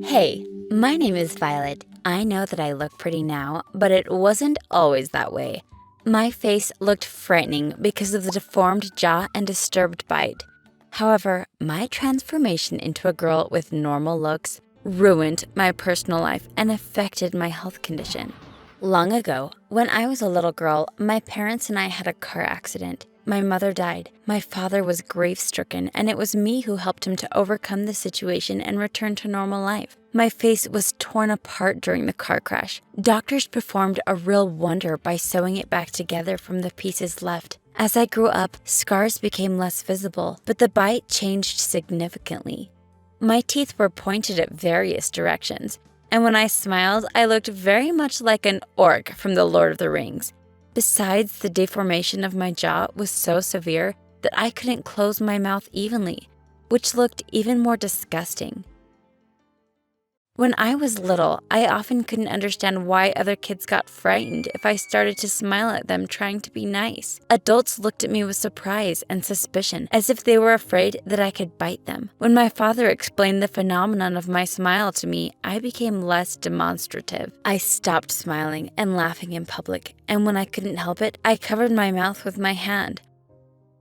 Hey, my name is Violet. I know that I look pretty now, but it wasn't always that way. My face looked frightening because of the deformed jaw and disturbed bite. However, my transformation into a girl with normal looks ruined my personal life and affected my health condition. Long ago, when I was a little girl, my parents and I had a car accident. My mother died. My father was grief-stricken, and it was me who helped him to overcome the situation and return to normal life. My face was torn apart during the car crash. Doctors performed a real wonder by sewing it back together from the pieces left. As I grew up, scars became less visible, but the bite changed significantly. My teeth were pointed at various directions, and when I smiled, I looked very much like an orc from The Lord of the Rings. Besides, the deformation of my jaw was so severe that I couldn't close my mouth evenly, which looked even more disgusting. When I was little, I often couldn't understand why other kids got frightened if I started to smile at them trying to be nice. Adults looked at me with surprise and suspicion, as if they were afraid that I could bite them. When my father explained the phenomenon of my smile to me, I became less demonstrative. I stopped smiling and laughing in public, and when I couldn't help it, I covered my mouth with my hand.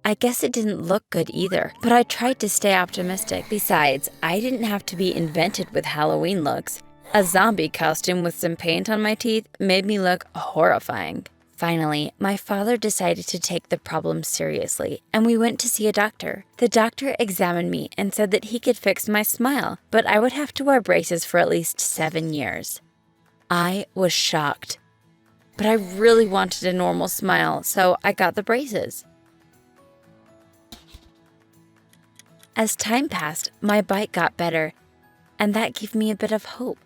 I guess it didn't look good either, but I tried to stay optimistic. Besides, I didn't have to be invented with Halloween looks. A zombie costume with some paint on my teeth made me look horrifying. Finally, my father decided to take the problem seriously, and we went to see a doctor. The doctor examined me and said that he could fix my smile, but I would have to wear braces for at least 7 years. I was shocked, but I really wanted a normal smile, so I got the braces. As time passed, my bite got better, and that gave me a bit of hope.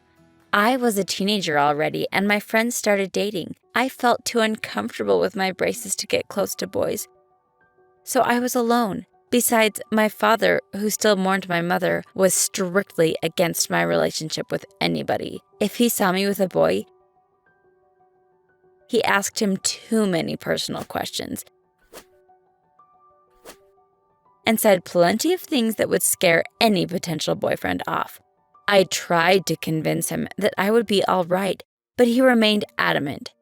I was a teenager already, and my friends started dating. I felt too uncomfortable with my braces to get close to boys, so I was alone. Besides, my father, who still mourned my mother, was strictly against my relationship with anybody. If he saw me with a boy, he asked him too many personal questions and said plenty of things that would scare any potential boyfriend off. I tried to convince him that I would be all right, but he remained adamant.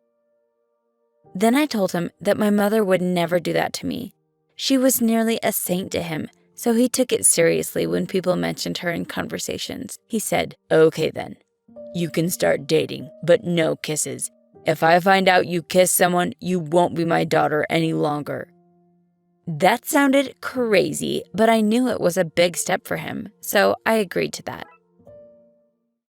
Then I told him that my mother would never do that to me. She was nearly a saint to him, so he took it seriously when people mentioned her in conversations. He said, "Okay then, you can start dating, but no kisses. If I find out you kiss someone, you won't be my daughter any longer." That sounded crazy, but I knew it was a big step for him, so I agreed to that.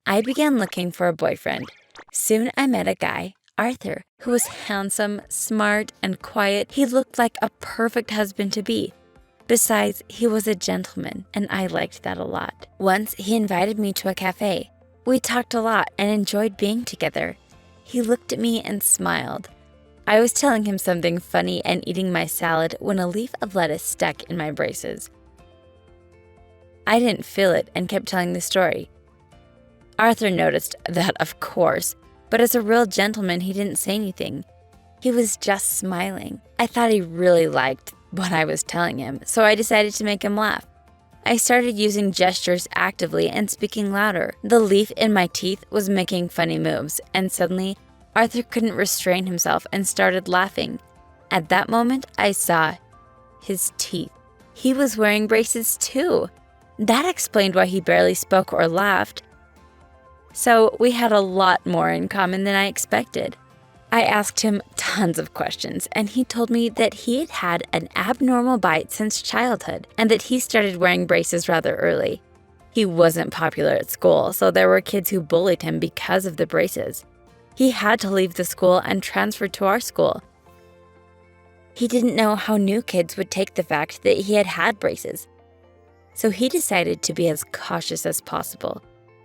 I began looking for a boyfriend. Soon I met a guy, Arthur, who was handsome, smart, and quiet. He looked like a perfect husband-to-be. Besides, he was a gentleman, and I liked that a lot. Once, he invited me to a cafe. We talked a lot and enjoyed being together. He looked at me and smiled. I was telling him something funny and eating my salad when a leaf of lettuce stuck in my braces. I didn't feel it and kept telling the story. Arthur noticed that, of course, but as a real gentleman, he didn't say anything. He was just smiling. I thought he really liked what I was telling him, so I decided to make him laugh. I started using gestures actively and speaking louder. The leaf in my teeth was making funny moves, and suddenly, Arthur couldn't restrain himself and started laughing. At that moment, I saw his teeth. He was wearing braces too. That explained why he barely spoke or laughed. So we had a lot more in common than I expected. I asked him tons of questions, and he told me that he had had an abnormal bite since childhood and that he started wearing braces rather early. He wasn't popular at school, so there were kids who bullied him because of the braces. He had to leave the school and transfer to our school. He didn't know how new kids would take the fact that he had had braces, so he decided to be as cautious as possible.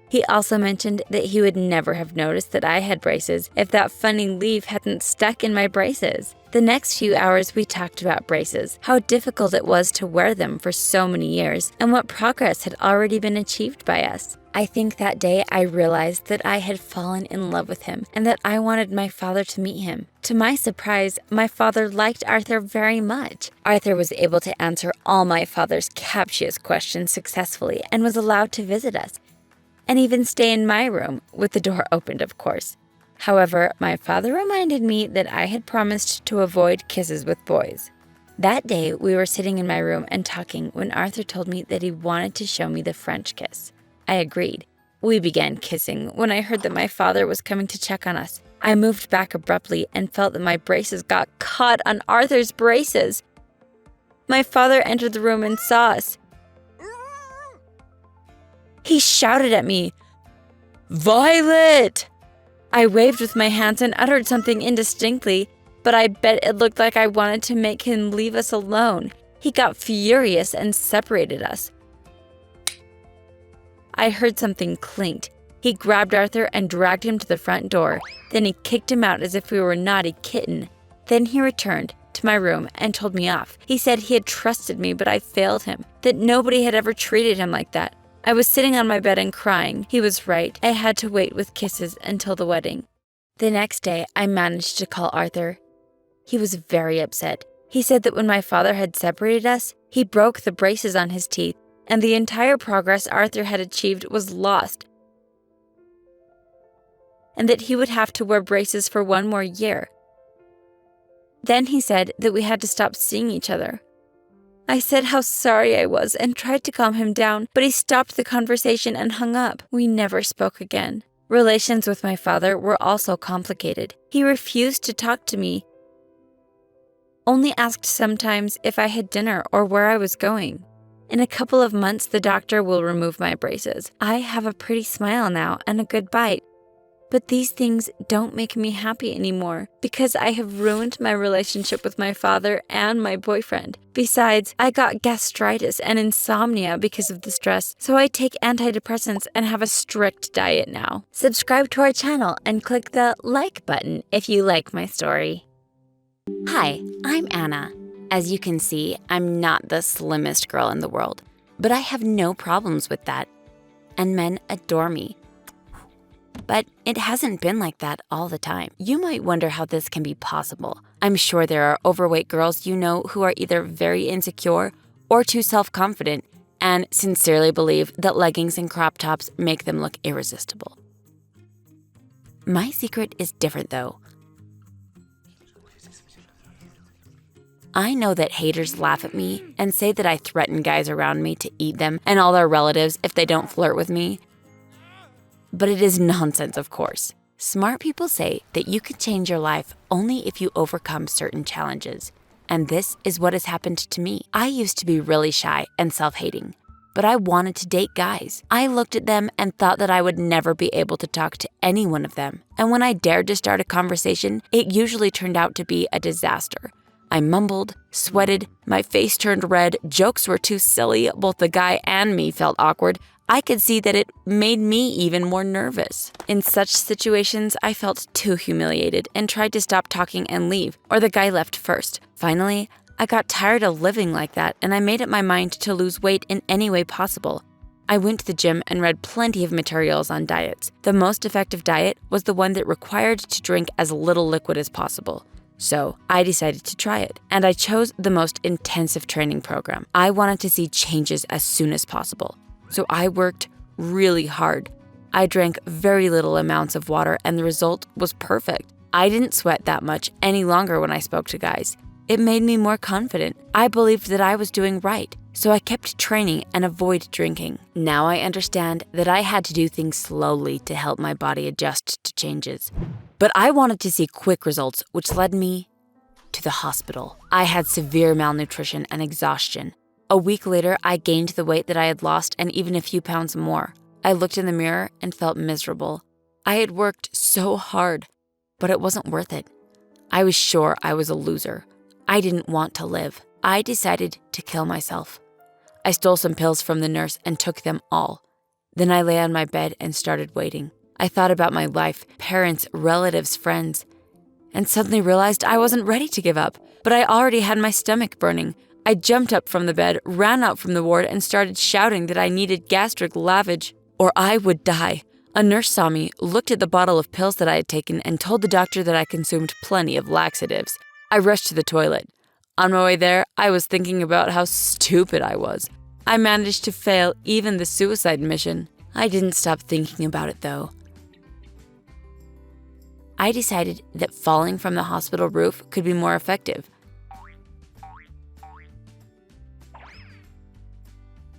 He also mentioned that he would never have noticed that I had braces if that funny leaf hadn't stuck in my braces. The next few hours we talked about braces, how difficult it was to wear them for so many years, and what progress had already been achieved by us. I think that day I realized that I had fallen in love with him and that I wanted my father to meet him. To my surprise, my father liked Arthur very much. Arthur was able to answer all my father's captious questions successfully and was allowed to visit us. and even stay in my room, with the door opened, of course. However, my father reminded me that I had promised to avoid kisses with boys. That day, we were sitting in my room and talking when Arthur told me that he wanted to show me the French kiss. I agreed. We began kissing when I heard that my father was coming to check on us. I moved back abruptly and felt that my braces got caught on Arthur's braces. My father entered the room and saw us. He shouted at me, "Violet!" I waved with my hands and uttered something indistinctly, but I bet it looked like I wanted to make him leave us alone. He got furious and separated us. I heard something clinked. He grabbed Arthur and dragged him to the front door. Then he kicked him out as if we were a naughty kitten. Then he returned to my room and told me off. He said he had trusted me, but I failed him, that nobody had ever treated him like that. I was sitting on my bed and crying. He was right. I had to wait with kisses until the wedding. The next day, I managed to call Arthur. He was very upset. He said that when my father had separated us, he broke the braces on his teeth, and the entire progress Arthur had achieved was lost, and that he would have to wear braces for 1 more year. Then he said that we had to stop seeing each other. I said how sorry I was and tried to calm him down, but he stopped the conversation and hung up. We never spoke again. Relations with my father were also complicated. He refused to talk to me, only asked sometimes if I had dinner or where I was going. In a couple of months, the doctor will remove my braces. I have a pretty smile now and a good bite. But these things don't make me happy anymore because I have ruined my relationship with my father and my boyfriend. Besides, I got gastritis and insomnia because of the stress, so I take antidepressants and have a strict diet now. Subscribe to our channel and click the like button if you like my story. Hi, I'm Anna. As you can see, I'm not the slimmest girl in the world, but I have no problems with that, and men adore me. But it hasn't been like that all the time. You might wonder how this can be possible. I'm sure there are overweight girls you know who are either very insecure or too self-confident and sincerely believe that leggings and crop tops make them look irresistible. My secret is different though. I know that haters laugh at me and say that I threaten guys around me to eat them and all their relatives if they don't flirt with me. But it is nonsense, of course. Smart people say that you can change your life only if you overcome certain challenges. And this is what has happened to me. I used to be really shy and self-hating, but I wanted to date guys. I looked at them and thought that I would never be able to talk to any one of them. And when I dared to start a conversation, it usually turned out to be a disaster. I mumbled, sweated, my face turned red, jokes were too silly, both the guy and me felt awkward. I could see that it made me even more nervous. In such situations, I felt too humiliated and tried to stop talking and leave, or the guy left first. Finally, I got tired of living like that, and I made up my mind to lose weight in any way possible. I went to the gym and read plenty of materials on diets. The most effective diet was the one that required to drink as little liquid as possible. So I decided to try it, and I chose the most intensive training program. I wanted to see changes as soon as possible. So I worked really hard. I drank very little amounts of water, and the result was perfect. I didn't sweat that much any longer when I spoke to guys. It made me more confident. I believed that I was doing right, so I kept training and avoided drinking. Now I understand that I had to do things slowly to help my body adjust to changes. But I wanted to see quick results, which led me to the hospital. I had severe malnutrition and exhaustion. A week later, I gained the weight that I had lost and even a few pounds more. I looked in the mirror and felt miserable. I had worked so hard, but it wasn't worth it. I was sure I was a loser. I didn't want to live. I decided to kill myself. I stole some pills from the nurse and took them all. Then I lay on my bed and started waiting. I thought about my life, parents, relatives, friends, and suddenly realized I wasn't ready to give up, but I already had my stomach burning. I jumped up from the bed, ran out from the ward, and started shouting that I needed gastric lavage or I would die. A nurse saw me, looked at the bottle of pills that I had taken, and told the doctor that I consumed plenty of laxatives. I rushed to the toilet. On my way there, I was thinking about how stupid I was. I managed to fail even the suicide mission. I didn't stop thinking about it though. I decided that falling from the hospital roof could be more effective.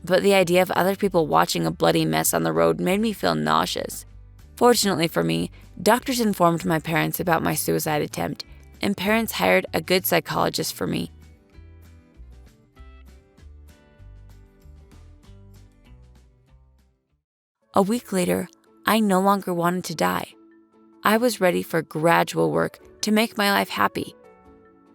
But the idea of other people watching a bloody mess on the road made me feel nauseous. Fortunately for me, doctors informed my parents about my suicide attempt, and parents hired a good psychologist for me. A week later, I no longer wanted to die. I was ready for gradual work to make my life happy.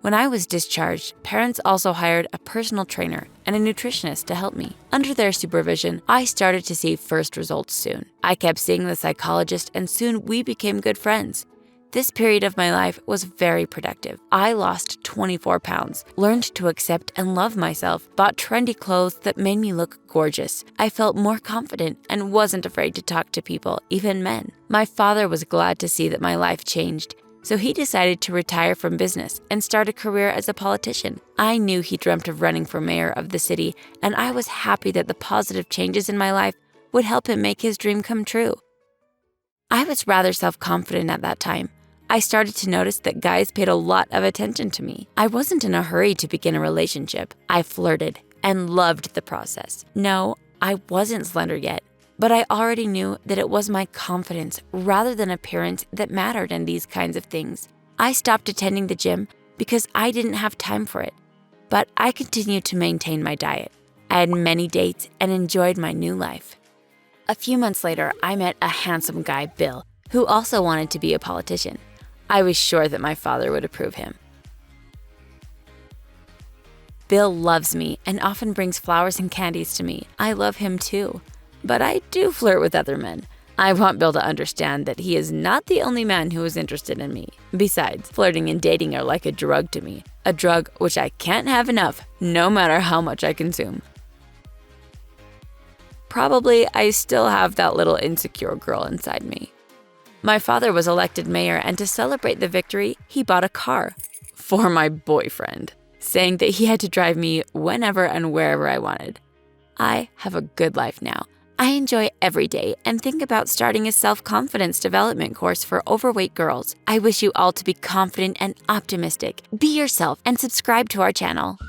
When I was discharged, parents also hired a personal trainer and a nutritionist to help me. Under their supervision, I started to see first results soon. I kept seeing the psychologist, and soon we became good friends. This period of my life was very productive. I lost 24 pounds, learned to accept and love myself, bought trendy clothes that made me look gorgeous. I felt more confident and wasn't afraid to talk to people, even men. My father was glad to see that my life changed, so he decided to retire from business and start a career as a politician. I knew he dreamt of running for mayor of the city, and I was happy that the positive changes in my life would help him make his dream come true. I was rather self-confident at that time. I started to notice that guys paid a lot of attention to me. I wasn't in a hurry to begin a relationship. I flirted and loved the process. No, I wasn't slender yet, but I already knew that it was my confidence rather than appearance that mattered in these kinds of things. I stopped attending the gym because I didn't have time for it, but I continued to maintain my diet. I had many dates and enjoyed my new life. A few months later, I met a handsome guy, Bill, who also wanted to be a politician. I was sure that my father would approve him. Bill loves me and often brings flowers and candies to me. I love him too, but I do flirt with other men. I want Bill to understand that he is not the only man who is interested in me. Besides, flirting and dating are like a drug to me, a drug which I can't have enough, no matter how much I consume. Probably I still have that little insecure girl inside me. My father was elected mayor, and to celebrate the victory, he bought a car for my boyfriend, saying that he had to drive me whenever and wherever I wanted. I have a good life now. I enjoy every day and think about starting a self-confidence development course for overweight girls. I wish you all to be confident and optimistic. Be yourself and subscribe to our channel.